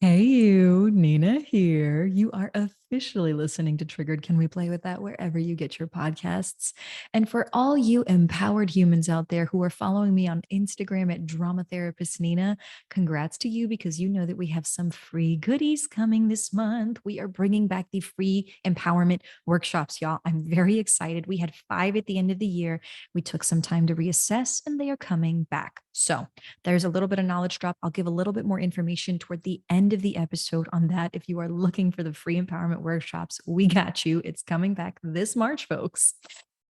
Hey, you, Nina here. You are officially listening to Triggered. Can we play with that wherever you get your podcasts? And for all you empowered humans out there who are following me on Instagram at Drama Therapist Nina, congrats to you because you know that we have some free goodies coming this month. We are bringing back the free empowerment workshops, y'all. I'm very excited. We had 5 at the end of the year. We took some time to reassess and they are coming back. So there's a little bit of knowledge drop. I'll give a little bit more information toward the end of the episode on that. If you are looking for the free empowerment workshops, we got you. It's coming back this March, folks.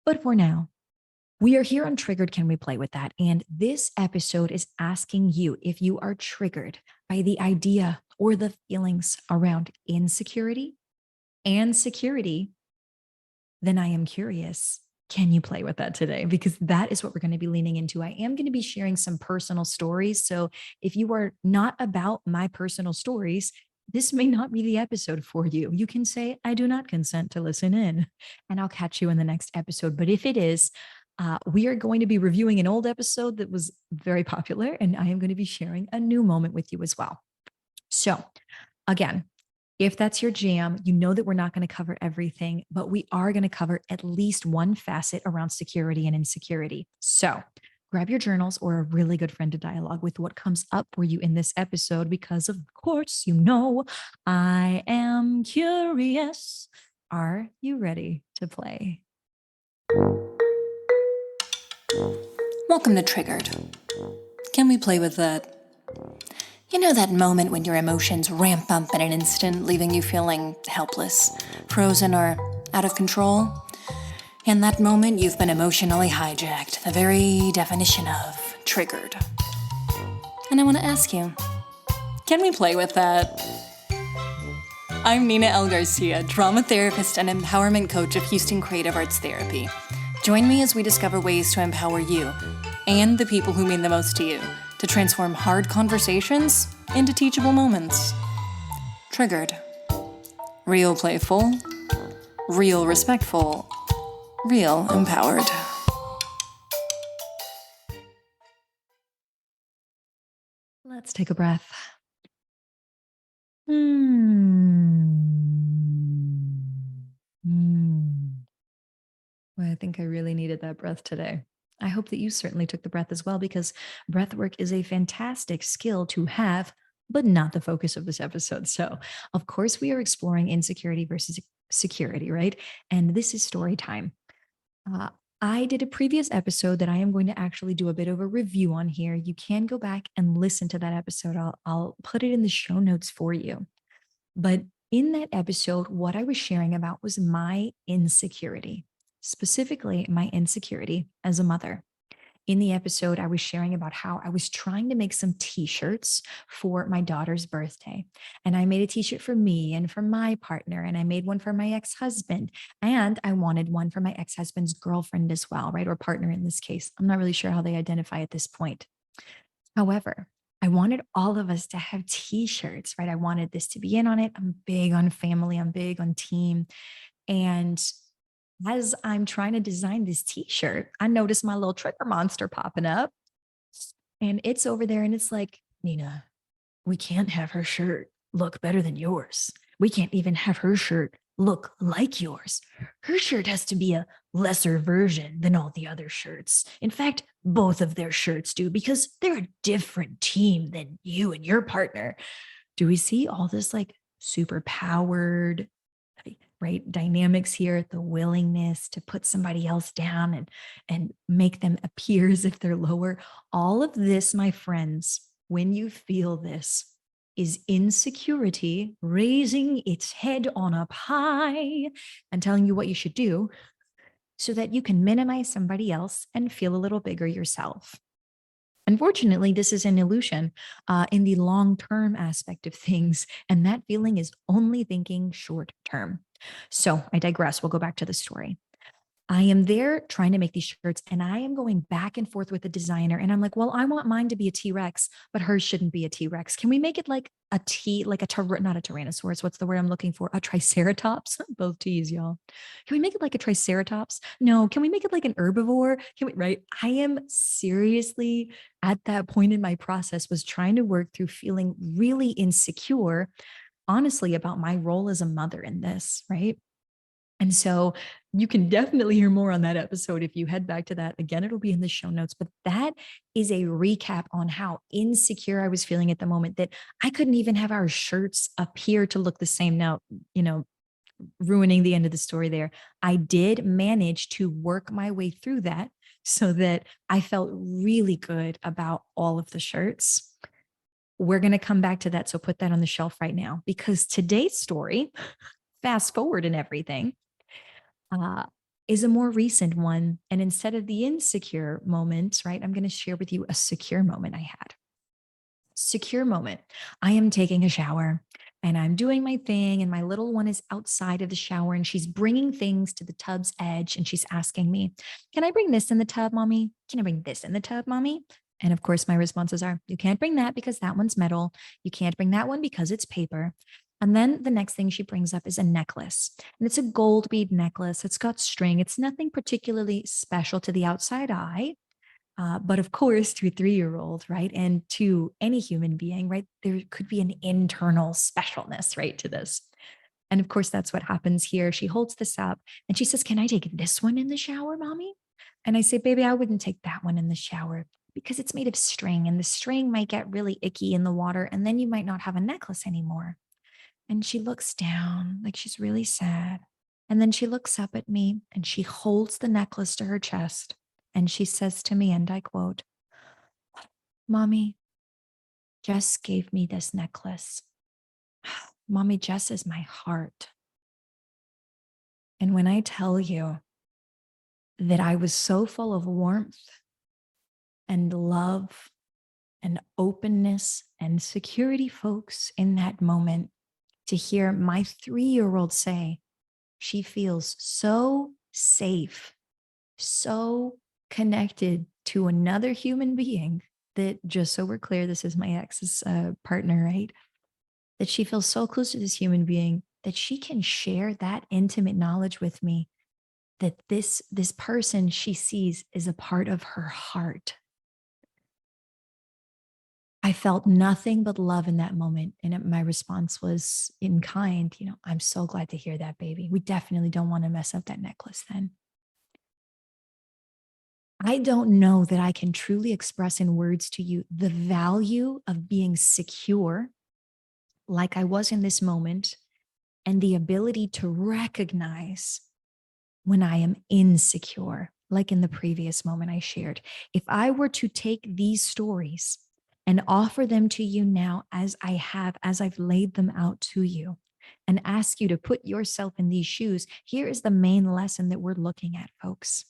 But for now, we are here on Triggered. Can we play with that? And this episode is asking you if you are triggered by the idea or the feelings around insecurity and security, then I am curious. Can you play with that today? Because that is what we're going to be leaning into. I am going to be sharing some personal stories. So if you are not about my personal stories, this may not be the episode for you. You can say, I do not consent to listen in, and I'll catch you in the next episode. But if it is, we are going to be reviewing an old episode that was very popular, and I am going to be sharing a new moment with you as well. So, again, if that's your jam, you know that we're not going to cover everything, but we are going to cover at least one facet around security and insecurity. So grab your journals or a really good friend to dialogue with what comes up for you in this episode, because of course, you know, I am curious. Are you ready to play? Welcome to Triggered. Can we play with that? You know that moment when your emotions ramp up in an instant, leaving you feeling helpless, frozen, or out of control? In that moment, you've been emotionally hijacked, the very definition of triggered. And I want to ask you, can we play with that? I'm Nina L. Garcia, drama therapist and empowerment coach of Houston Creative Arts Therapy. Join me as we discover ways to empower you and the people who mean the most to you, to transform hard conversations into teachable moments. Triggered. Real playful, real respectful, real empowered. Let's take a breath. Well, I think I really needed that breath today. I hope that you certainly took the breath as well, because breath work is a fantastic skill to have, but not the focus of this episode. So, of course, we are exploring insecurity versus security, right? And this is story time. Uh, I did a previous episode that I am going to actually do a bit of a review on here. You can go back and listen to that episode. I'll put it in the show notes for you. But in that episode, what I was sharing about was my insecurity, specifically my insecurity as a mother. In the episode, I was sharing about how I was trying to make some t-shirts for my daughter's birthday. And I made a t-shirt for me and for my partner, and I made one for my ex-husband. And I wanted one for my ex-husband's girlfriend as well, right? Or partner in this case. I'm not really sure how they identify at this point. However, I wanted all of us to have t-shirts, right? I wanted this to be in on it. I'm big on family. I'm big on team. And as I'm trying to design this t-shirt, I noticed my little trigger monster popping up, and it's over there and it's like, Nina, we can't have her shirt look better than yours. We can't even have her shirt look like yours. Her shirt has to be a lesser version than all the other shirts. In fact, both of their shirts do, because they're a different team than you and your partner. Do we see all this like super powered, right, dynamics here, the willingness to put somebody else down and make them appear as if they're lower? All of this, my friends, when you feel this, is insecurity raising its head on up high and telling you what you should do so that you can minimize somebody else and feel a little bigger yourself. Unfortunately, this is an illusion in the long-term aspect of things, and that feeling is only thinking short-term. So I digress. We'll go back to the story. I am there trying to make these shirts and I am going back and forth with the designer. And I'm like, well, I want mine to be a T-Rex, but hers shouldn't be a T-Rex. Can we make it like a T, like not a Tyrannosaurus? What's the word I'm looking for? A Triceratops? Both T's, y'all. Can we make it like a Triceratops? No. Can we make it like an herbivore? Can we, right? I am seriously at that point in my process was trying to work through feeling really insecure, honestly, about my role as a mother in this, right? And so you can definitely hear more on that episode if you head back to that. Again, it'll be in the show notes, but that is a recap on how insecure I was feeling at the moment that I couldn't even have our shirts appear to look the same. Now, you know, ruining the end of the story there. I did manage to work my way through that so that I felt really good about all of the shirts. We're going to come back to that. So put that on the shelf right now because today's story, fast forward and everything, uh, is a more recent one. And instead of the insecure moment, right, I'm going to share with you a secure moment I had. Secure moment. I am taking a shower and I'm doing my thing, and my little one is outside of the shower and she's bringing things to the tub's edge and she's asking me, can I bring this in the tub, mommy? Can I bring this in the tub, mommy? And of course, my responses are, you can't bring that because that one's metal. You can't bring that one because it's paper. And then the next thing she brings up is a necklace. And it's a gold bead necklace. It's got string. It's nothing particularly special to the outside eye. But of course, to a 3-year-old, right? And to any human being, right? There could be an internal specialness, right? To this. And of course, that's what happens here. She holds this up and she says, can I take this one in the shower, mommy? And I say, baby, I wouldn't take that one in the shower because it's made of string and the string might get really icky in the water and then you might not have a necklace anymore. And she looks down like she's really sad. And then she looks up at me and she holds the necklace to her chest. And she says to me, and I quote, Mommy, Jess gave me this necklace. Mommy, Jess is my heart. And when I tell you that I was so full of warmth and love and openness and security, folks, in that moment, to hear my 3-year-old say, she feels so safe, so connected to another human being that, just so we're clear, this is my ex's partner, right? That she feels so close to this human being that she can share that intimate knowledge with me that this person she sees is a part of her heart. I felt nothing but love in that moment. And my response was in kind, I'm so glad to hear that, baby. We definitely don't want to mess up that necklace then. I don't know that I can truly express in words to you the value of being secure, like I was in this moment, and the ability to recognize when I am insecure, like in the previous moment I shared. If I were to take these stories and offer them to you now as I have, as I've laid them out to you, and ask you to put yourself in these shoes, here is the main lesson that we're looking at, folks.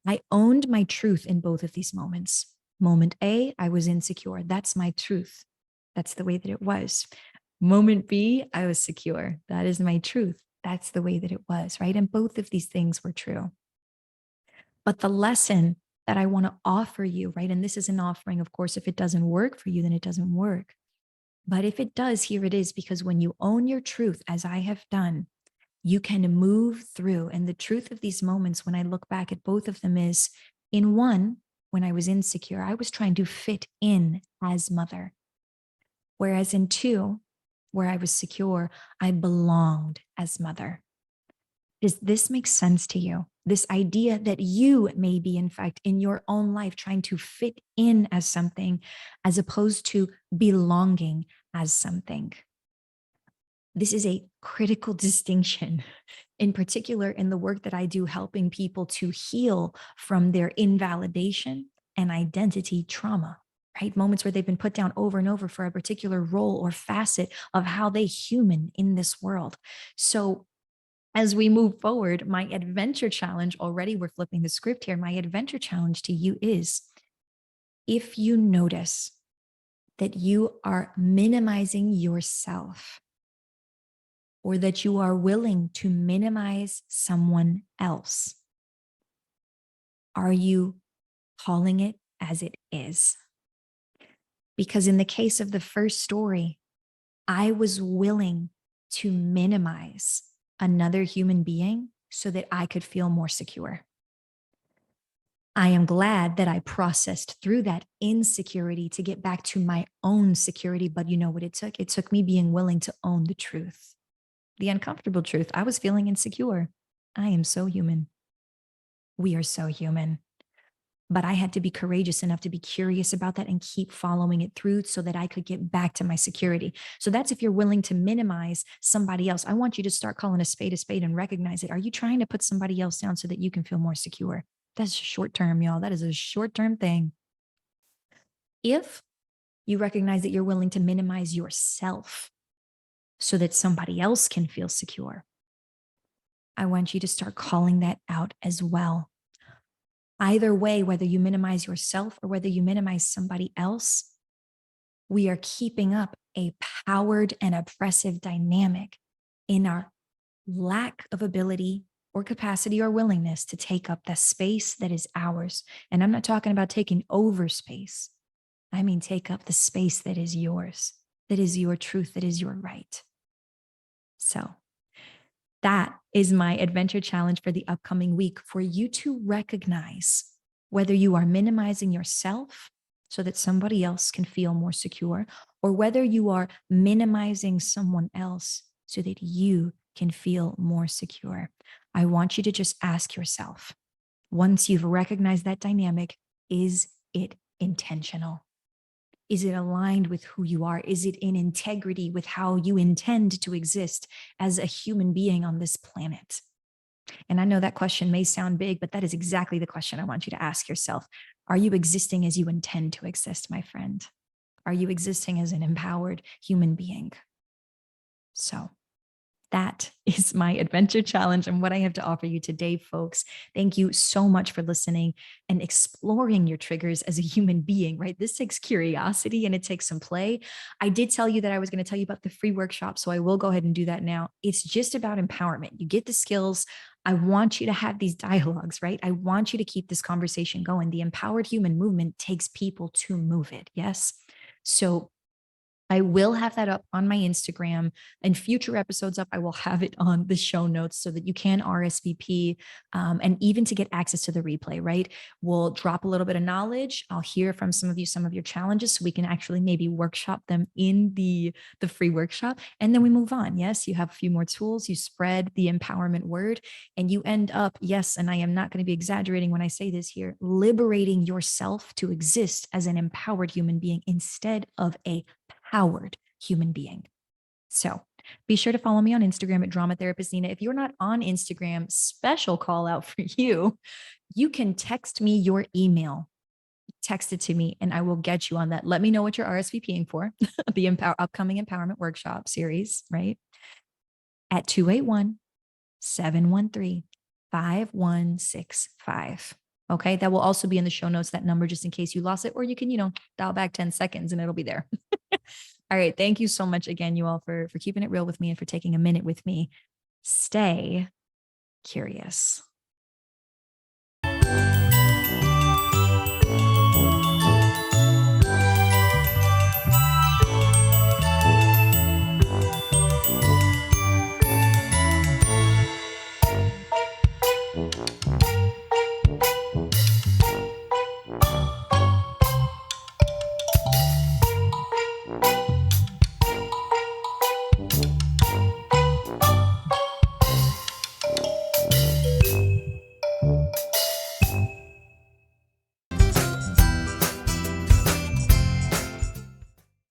I owned my truth in both of these moments. Moment A, I was insecure. That's my truth. That's the way that it was. Moment B, I was secure. That is my truth. That's the way that it was, right? And both of these things were true. But the lesson that I want to offer you, right? And this is an offering, of course. If it doesn't work for you, then it doesn't work. But if it does, here it is, because when you own your truth, as I have done, you can move through. And the truth of these moments, when I look back at both of them, is in one, when I was insecure, I was trying to fit in as mother. Whereas in two, where I was secure, I belonged as mother. Does this make sense to you? This idea that you may be, in fact, in your own life trying to fit in as something, as opposed to belonging as something. This is a critical distinction, in particular in the work that I do, helping people to heal from their invalidation and identity trauma, right? Moments where they've been put down over and over for a particular role or facet of how they human in this world. So as we move forward, my adventure challenge, already we're flipping the script here. My adventure challenge to you is, if you notice that you are minimizing yourself, or that you are willing to minimize someone else, Are you calling it as it is? Because in the case of the first story, I was willing to minimize another human being so that I could feel more secure. I am glad that I processed through that insecurity to get back to my own security. But you know what it took? It took me being willing to own the truth, the uncomfortable truth. I was feeling insecure. I am so human. We are so human. But I had to be courageous enough to be curious about that and keep following it through so that I could get back to my security. So that's if you're willing to minimize somebody else. I want you to start calling a spade and recognize it. Are you trying to put somebody else down so that you can feel more secure? That's short term, y'all. That is a short term thing. If you recognize that you're willing to minimize yourself so that somebody else can feel secure, I want you to start calling that out as well. Either way, whether you minimize yourself or whether you minimize somebody else, we are keeping up a powered and oppressive dynamic in our lack of ability or capacity or willingness to take up the space that is ours. And I'm not talking about taking over space. I mean, take up the space that is yours, that is your truth, that is your right. So that is my adventure challenge for the upcoming week, for you to recognize whether you are minimizing yourself so that somebody else can feel more secure, or whether you are minimizing someone else so that you can feel more secure. I want you to just ask yourself, once you've recognized that dynamic, is it intentional? Is it aligned with who you are? Is it in integrity with how you intend to exist as a human being on this planet? And I know that question may sound big, but that is exactly the question I want you to ask yourself. Are you existing as you intend to exist, my friend? Are you existing as an empowered human being? So that is my adventure challenge and what I have to offer you today, folks. Thank you so much for listening and exploring your triggers as a human being, right? This takes curiosity and it takes some play. I did tell you that I was going to tell you about the free workshop, so I will go ahead and do that now. It's just about empowerment. You get the skills. I want you to have these dialogues, right? I want you to keep this conversation going. The empowered human movement takes people to move it. Yes. So I will have that up on my Instagram, and future episodes up. I will have it on the show notes so that you can RSVP, and even to get access to the replay, right? We'll drop a little bit of knowledge. I'll hear from some of you, some of your challenges, so we can actually maybe workshop them in the free workshop. And then we move on. Yes, you have a few more tools. You spread the empowerment word and you end up, yes, and I am not going to be exaggerating when I say this here, liberating yourself to exist as an empowered human being instead of a powered human being. So be sure to follow me on Instagram at Drama Therapist Nina. If you're not on Instagram, special call out for you. You can text me your email. Text it to me and I will get you on that. Let me know what you're RSVPing for, the upcoming empowerment workshop series, right? At 281-713-5165. Okay. That will also be in the show notes, that number, just in case you lost it, or you can, dial back 10 seconds and it'll be there. All right. Thank you so much again, you all, for keeping it real with me and for taking a minute with me. Stay curious.